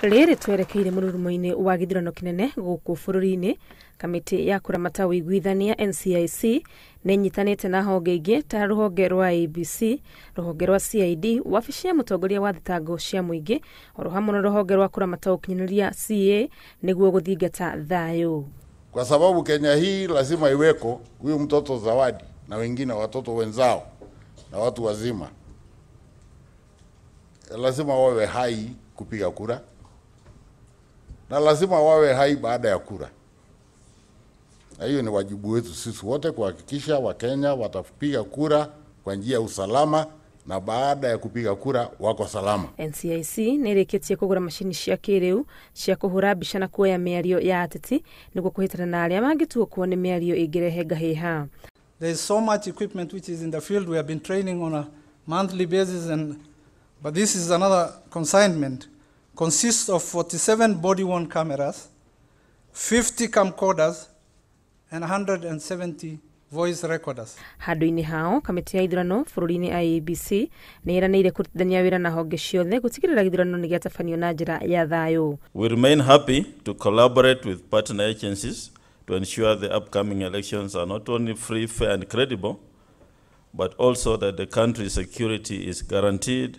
Riri rierekeirio mururumo-ini wa githurano kinene guku bururi-ini. Kamiti ya kuramata uiguithania NCIC niinyitanite na honge ingi ta ruhonge rwa ABC, ruhonge rwa CID, wabici ya mutongoria wa thitango cia muingi, oro hamwe na ruhonge rwa kuramata ukinyaniria CA niguo guthingata thayu. Kwa sababu Kenya hii lazima iweko huyu mtoto zawadi na wengine watoto wenzao na watu wazima. Lazima wawe hai kupiga kura. Na lazima wawe hai baada ya kura. Na hiyo ni wajibu wetu sisi wote kuhakikisha Wakenya watapiga kura kwa njia ya usalama na baada ya kupiga kura wako salama. NCIC nireketie kugura macini cia kiriu cia kuhura mbica na kuoya miario ya ateti niguo kuhitana na aria mangituokwo ni miario ingirehe ngahiha. There is so much equipment which is in the field. We have been training on a monthly basis, but this is another consignment. Consists of 47 body-worn cameras, 50 camcorders, and 170 voice recorders. Handu-ini hao, kamiti ya ithurano bururi-ini IEBC niiranire kurutithania wira na honge ciothe gutigirira githurano ni giatabanio na njira ya thayu. We remain happy to collaborate with partner agencies to ensure the upcoming elections are not only free, fair and credible, but also that the country's security is guaranteed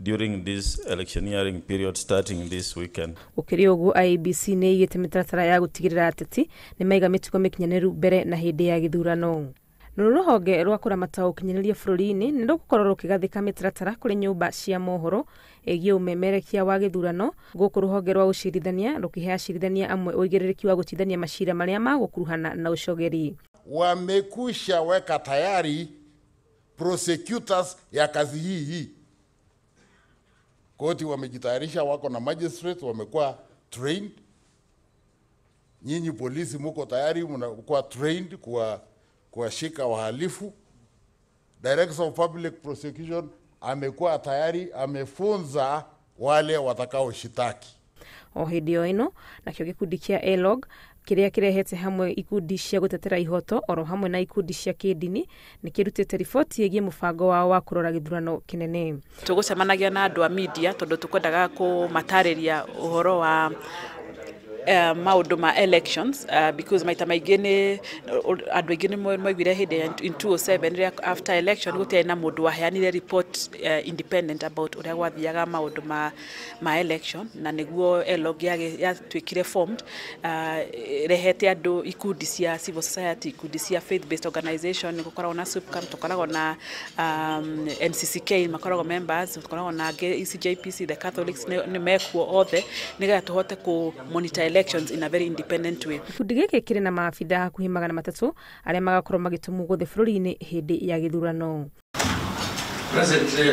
during this electioneering period starting this weekend. Kiriu IEBC ni igite mutaratara ya gutigirira ateti ni maiga mitugo mikinyaniru mbere na hindi ya githurano. Ruhonge rwa kuramata ukinyaniria bururi-ini ni rugukorwo rukigathika mitaratara kuri nyumba cia mohoro egie umemerekia wa githurano guku ruhonge rwa ucirithania rukihe acirithania amwe uigiririki wa gutithania macira maria magukuruhana na ucogeri. Wamekusha weka tayari prosecutors ya kazi hii. Koti wamejitayarisha, wako na magistrate, wamekuwa trained. Nyinyi polisi mko tayari, mnakuwa trained kuwashika wahalifu. Director of Public Prosecution amekuwa tayari, amefunza wale watakao shitaki. Ohidio ino na kio gikundi kia ELOG kiria kirehete hamwe ikundi cia gutetera ihoto oro hamwe na ikundi cia kidini ni kirutite riboti yegie mubango wao wa kurora githurano kinene. Tugucemanagia na andu a media tondu tukwendaga kumatariria uhoro wa maundu ma elections because maita maingi ni andu aingi ni moigire hindi in 2007 after election gutia na mundu waheanire report independent about uria gwathiaga maundu ma election na niguo ELOG ya twikire formed rehete andu ikundi cia civil society, ikundi cia faith based organization, gukoragwo na SUPCAM, tukoragwo na NCIC makoragwo members, tukoragwo na ECJPC, the Catholics ni mekuo othe nigetha tuhote ku monitor elections in a very independent way. Gikundi giki kiri na maabitha hakuhi 300 aria magakorwo magitumu guthe bururi-ini hindi ya githurano. Presently